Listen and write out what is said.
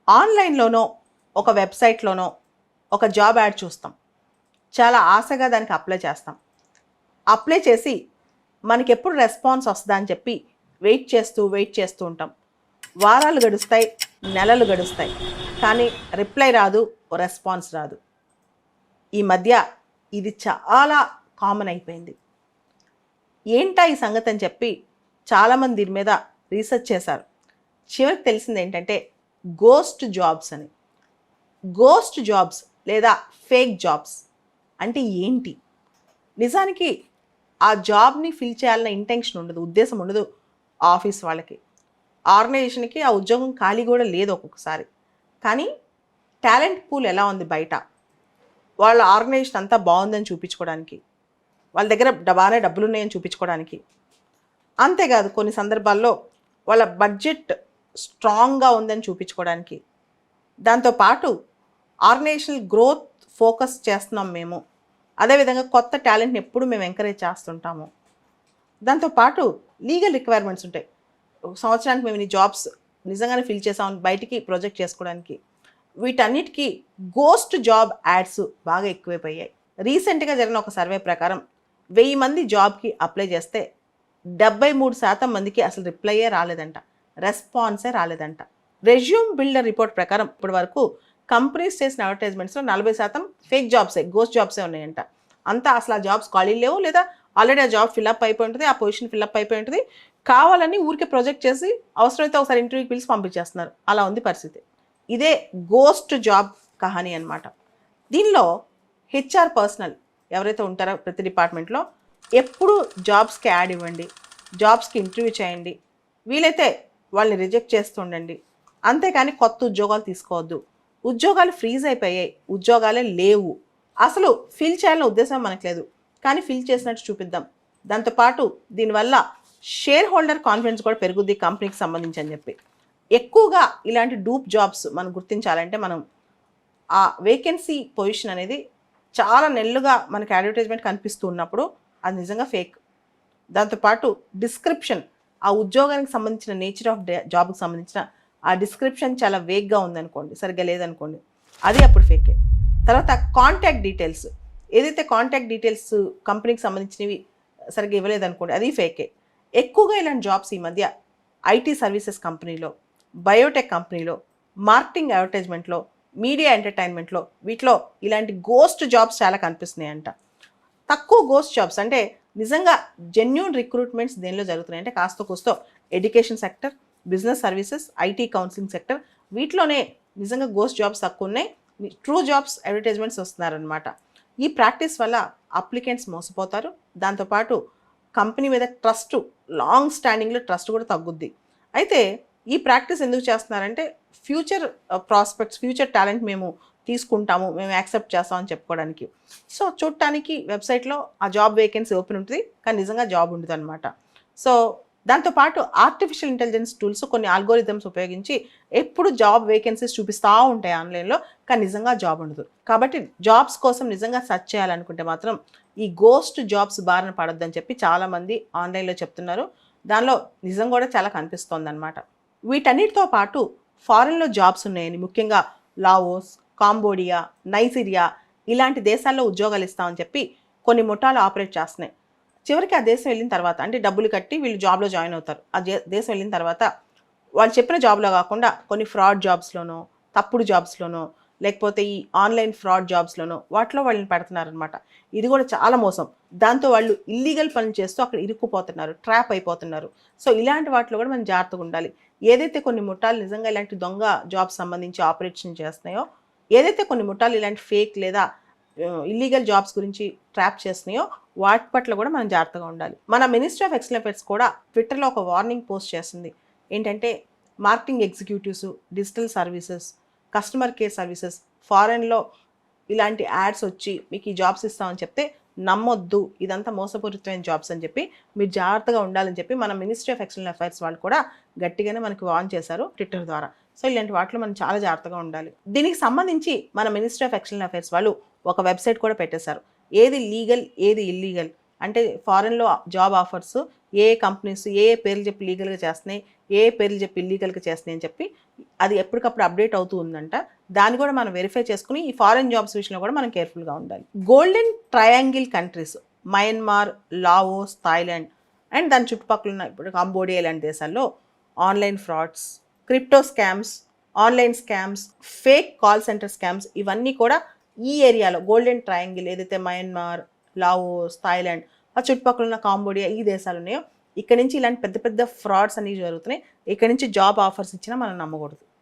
ఆన్లైన్‌లోనో, ఒక వెబ్‌సైట్‌లోనో ఒక job add చూస్తాం. చాలా ఆశగా దానికి అప్లై చేస్తాం. అప్లై చేసి మనకెప్పుడు రెస్పాన్స్ వస్తదా అని చెప్పి వెయిట్ చేస్తూ ఉంటాం. వారాలు గడుస్తాయి, నెలలు గడుస్తాయి. కానీ రిప్లై రాదు, రెస్పాన్స్ రాదు. ఈ మధ్య ఇది చాలా కామన్ అయిపోయింది. ఏంటా ఈ సంగతి అని చెప్పి చాలామంది దీని మీద రీసెర్చ్ చేశారు. చివరికి తెలిసిందేంటంటే గోస్ట్ జాబ్స్ అని. గోస్ట్ జాబ్స్ లేదా ఫేక్ జాబ్స్ అంటే ఏంటి? నిజానికి ఆ జాబ్‌ని ఫిల్ చేయాలన్న ఇంటెన్షన్ ఉండదు, ఉద్దేశం ఉండదు ఆఫీస్ వాళ్ళకి. ఆర్గనైజేషన్‌కి ఆ ఉద్యోగం ఖాళీ కూడా లేదు ఒక్కొక్కసారి. కానీ టాలెంట్ పూల్ ఎలా ఉంది బయట, వాళ్ళ ఆర్గనైజేషన్ అంతా బాగుందని చూపించుకోవడానికి, వాళ్ళ దగ్గర బాగానే డబ్బులున్నాయని చూపించుకోవడానికి, అంతేకాదు కొన్ని సందర్భాల్లో వాళ్ళ బడ్జెట్ స్ట్రాంగ్గా ఉందని చూపించుకోవడానికి, దాంతోపాటు ఆర్గనైజేషనల్ గ్రోత్ ఫోకస్ చేస్తున్నాం మేము, అదేవిధంగా కొత్త టాలెంట్ని ఎప్పుడు మేము ఎంకరేజ్ చేస్తుంటాము. దాంతోపాటు లీగల్ రిక్వైర్మెంట్స్ ఉంటాయి. ఒక సంవత్సరానికి మేము ఈ జాబ్స్ నిజంగానే ఫిల్ చేసామని బయటికి ప్రొజెక్ట్ చేసుకోవడానికి. వీటన్నిటికీ గోస్ట్ జాబ్ యాడ్స్ బాగా ఎక్కువైపోయాయి. రీసెంట్గా జరిగిన ఒక సర్వే ప్రకారం 1000 మంది జాబ్కి అప్లై చేస్తే 73% మందికి అసలు రిప్లైయే రాలేదంట, రెస్పాన్సే రాలేదంట. రెజ్యూమ్ బిల్డర్ రిపోర్ట్ ప్రకారం ఇప్పటి వరకు కంపెనీస్ చేసిన అడ్వర్టైజ్మెంట్స్లో 40% ఫేక్ జాబ్సే, గోస్ట్ జాబ్సే ఉన్నాయంట. అంతా అసలు ఆ జాబ్స్ ఖాళీ లేవు, లేదా ఆల్రెడీ ఆ జాబ్ ఫిల్అప్ అయిపోయి ఉంటుంది, ఆ పొజిషన్ ఫిల్అప్ అయిపోయి ఉంటుంది. కావాలని ఊరికే ప్రొజెక్ట్ చేసి అవసరమైతే ఒకసారి ఇంటర్వ్యూకి పిలిచి పంపించేస్తున్నారు. అలా ఉంది పరిస్థితి. ఇదే గోస్ట్ జాబ్ కహానీ అనమాట. దీనిలో హెచ్ఆర్ పర్సనల్ ఎవరైతే ఉంటారో ప్రతి డిపార్ట్మెంట్లో ఎప్పుడు జాబ్స్కి యాడ్ ఇవ్వండి, జాబ్స్కి ఇంటర్వ్యూ చేయండి, వీలైతే వాళ్ళని రిజెక్ట్ చేస్తూ ఉండండి. అంతేకాని కొత్త ఉద్యోగాలు తీసుకోవద్దు. ఉద్యోగాలు ఫ్రీజ్ అయిపోయాయి, ఉద్యోగాలే లేవు, అసలు ఫిల్ చేయాలనే ఉద్దేశం మనకు లేదు, కానీ ఫిల్ చేసినట్టు చూపిద్దాం. దాంతోపాటు దీనివల్ల షేర్ హోల్డర్ కాన్ఫిడెన్స్ కూడా పెరుగుద్ది కంపెనీకి సంబంధించి అని చెప్పి. ఎక్కువగా ఇలాంటి డూప్ జాబ్స్ మనం గుర్తించాలంటే మనం ఆ వేకెన్సీ పొజిషన్ అనేది చాలా నెలలుగా మనకి అడ్వర్టైజ్మెంట్ కనిపిస్తూ ఉన్నప్పుడు అది నిజంగా ఫేక్. దాంతోపాటు డిస్క్రిప్షన్, ఆ ఉద్యోగానికి సంబంధించిన నేచర్ ఆఫ్ జాబ్కి సంబంధించిన ఆ డిస్క్రిప్షన్ చాలా వేగ్గా ఉందనుకోండి, సరిగ్గా లేదనుకోండి, అది అప్పుడు ఫేకే. తర్వాత కాంటాక్ట్ డీటెయిల్స్, ఏదైతే కాంటాక్ట్ డీటెయిల్స్ కంపెనీకి సంబంధించినవి సరిగ్గా ఇవ్వలేదనుకోండి, అది ఫేకే. ఎక్కువగా ఇలాంటి జాబ్స్ ఈ మధ్య ఐటీ సర్వీసెస్ కంపెనీలో, బయోటెక్ కంపెనీలో, మార్కెటింగ్ అడ్వర్టైజ్మెంట్లో, మీడియా ఎంటర్టైన్మెంట్లో, వీటిలో ఇలాంటి గోస్ట్ జాబ్స్ చాలా కనిపిస్తున్నాయంట. తక్కువ గోస్ట్ జాబ్స్ అంటే నిజంగా జెన్యూన్ రిక్రూట్మెంట్స్ దేనిలో జరుగుతున్నాయి అంటే కాస్త కూస్తో education sector, business services, IT counselling sector, వీటిలోనే నిజంగా గోస్ట్ జాబ్స్ తక్కువ ఉన్నాయి. ట్రూ జాబ్స్ అడ్వర్టైజ్మెంట్స్ వస్తున్నారనమాట. ఈ ప్రాక్టీస్ వల్ల అప్లికెంట్స్ మోసపోతారు. దాంతోపాటు కంపెనీ మీద ట్రస్ట్, లాంగ్ స్టాండింగ్లో ట్రస్ట్ కూడా తగ్గుద్ది. అయితే ఈ ప్రాక్టీస్ ఎందుకు చేస్తున్నారంటే ఫ్యూచర్ ప్రాస్పెక్ట్స్, ఫ్యూచర్ టాలెంట్ మేము తీసుకుంటాము, మేము యాక్సెప్ట్ చేస్తామని చెప్పుకోవడానికి. సో చూడటానికి వెబ్సైట్లో ఆ జాబ్ వేకెన్సీ ఓపెన్ ఉంటుంది, కానీ నిజంగా జాబ్ ఉండదు అనమాట. సో దాంతోపాటు ఆర్టిఫిషియల్ ఇంటెలిజెన్స్ టూల్స్, కొన్ని ఆల్గోరిథమ్స్ ఉపయోగించి ఎప్పుడు జాబ్ వేకెన్సీస్ చూపిస్తూ ఉంటాయి ఆన్లైన్లో, కానీ నిజంగా జాబ్ ఉండదు. కాబట్టి జాబ్స్ కోసం నిజంగా సెర్చ్ చేయాలనుకుంటే మాత్రం ఈ గోస్ట్ జాబ్స్ బారిన పడొద్దని చెప్పి చాలామంది ఆన్లైన్లో చెప్తున్నారు. దానిలో నిజం కూడా చాలా కనిపిస్తోంది అనమాట. వీటన్నిటితో పాటు ఫారెన్లో జాబ్స్ ఉన్నాయని, ముఖ్యంగా లావోస్, కాంబోడియా, నైజీరియా ఇలాంటి దేశాల్లో ఉద్యోగాలు ఇస్తామని చెప్పి కొన్ని ముఠాలు ఆపరేట్ చేస్తున్నాయి. చివరికి ఆ దేశం వెళ్ళిన తర్వాత, అంటే డబ్బులు కట్టి వీళ్ళు జాబ్లో జాయిన్ అవుతారు. ఆ దేశం వెళ్ళిన తర్వాత వాళ్ళు చెప్పిన జాబ్లో కాకుండా కొన్ని ఫ్రాడ్ జాబ్స్లోనో, తప్పుడు జాబ్స్లోనో, లేకపోతే ఈ ఆన్లైన్ ఫ్రాడ్ జాబ్స్లోనో వాటిలో వాళ్ళని పెడుతున్నారనమాట. ఇది కూడా చాలా మోసం. దాంతో వాళ్ళు ఇల్లీగల్ పనులు చేస్తూ అక్కడ ఇరుక్కుపోతున్నారు, ట్రాప్ అయిపోతున్నారు. సో ఇలాంటి వాటిలో కూడా మనం జాగ్రత్తగా ఉండాలి. ఏదైతే కొన్ని ముఠాలు నిజంగా ఇలాంటి దొంగ జాబ్స్ సంబంధించి ఆపరేషన్ చేస్తున్నాయో, ఏదైతే కొన్ని ముఠాలు ఇలాంటి ఫేక్ లేదా ఇల్లీగల్ జాబ్స్ గురించి ట్రాప్ చేస్తున్నాయో వాటి పట్ల కూడా మనం జాగ్రత్తగా ఉండాలి. మన మినిస్ట్రీ ఆఫ్ ఎక్స్టర్నల్ అఫైర్స్ కూడా ట్విట్టర్లో ఒక వార్నింగ్ పోస్ట్ చేస్తుంది. ఏంటంటే marketing executives, digital services, customer care services, ఫారెన్లో ఇలాంటి యాడ్స్ వచ్చి మీకు ఈ జాబ్స్ ఇస్తామని చెప్తే నమ్మొద్దు, ఇదంతా మోసపూరితమైన జాబ్స్ అని చెప్పి మీరు జాగ్రత్తగా ఉండాలని చెప్పి మన మినిస్ట్రీ ఆఫ్ ఎక్స్టర్నల్ అఫైర్స్ వాళ్ళు కూడా గట్టిగానే మనకు వార్న్ చేశారు ట్విట్టర్ ద్వారా. సో ఇలాంటి వాటిలో మనం చాలా జాగ్రత్తగా ఉండాలి. దీనికి సంబంధించి మన మినిస్ట్రీ ఆఫ్ ఎక్స్టర్నల్ అఫైర్స్ వాళ్ళు ఒక వెబ్సైట్ కూడా పెట్టేశారు. ఏది లీగల్, ఏది ఇల్లీగల్, అంటే ఫారెన్లో జాబ్ ఆఫర్స్ ఏ కంపెనీస్ ఏ పేర్లు చెప్పి లీగల్గా చేస్తున్నాయి, ఏ పేర్లు చెప్పి ఇల్లీగల్గా చేస్తున్నాయి అని చెప్పి అది ఎప్పటికప్పుడు అప్డేట్ అవుతూ ఉందంట. దాన్ని కూడా మనం వెరిఫై చేసుకుని ఈ ఫారెన్ జాబ్స్ విషయంలో కూడా మనం కేర్ఫుల్గా ఉండాలి. Golden triangle countries Myanmar, Laos, Thailand and దాని చుట్టుపక్కల ఉన్న ఇప్పుడు కంబోడియా ఇలాంటి దేశాల్లో online frauds, crypto scams, online scams, fake call centre scams ఇవన్నీ కూడా ఈ ఏరియాలో గోల్డెన్ ట్రయాంగిల్ ఏదైతే మయన్మార్, లావోస్, థాయిలాండ్ ఆ చుట్టుపక్కల ఉన్న కాంబోడియా ఈ దేశాలు ఉన్నాయో ఇక్కడ నుంచి ఇలాంటి పెద్ద పెద్ద ఫ్రాడ్స్ అనేవి జరుగుతున్నాయి. ఇక్కడ నుంచి జాబ్ ఆఫర్స్ ఇచ్చినా మనం నమ్మకూడదు.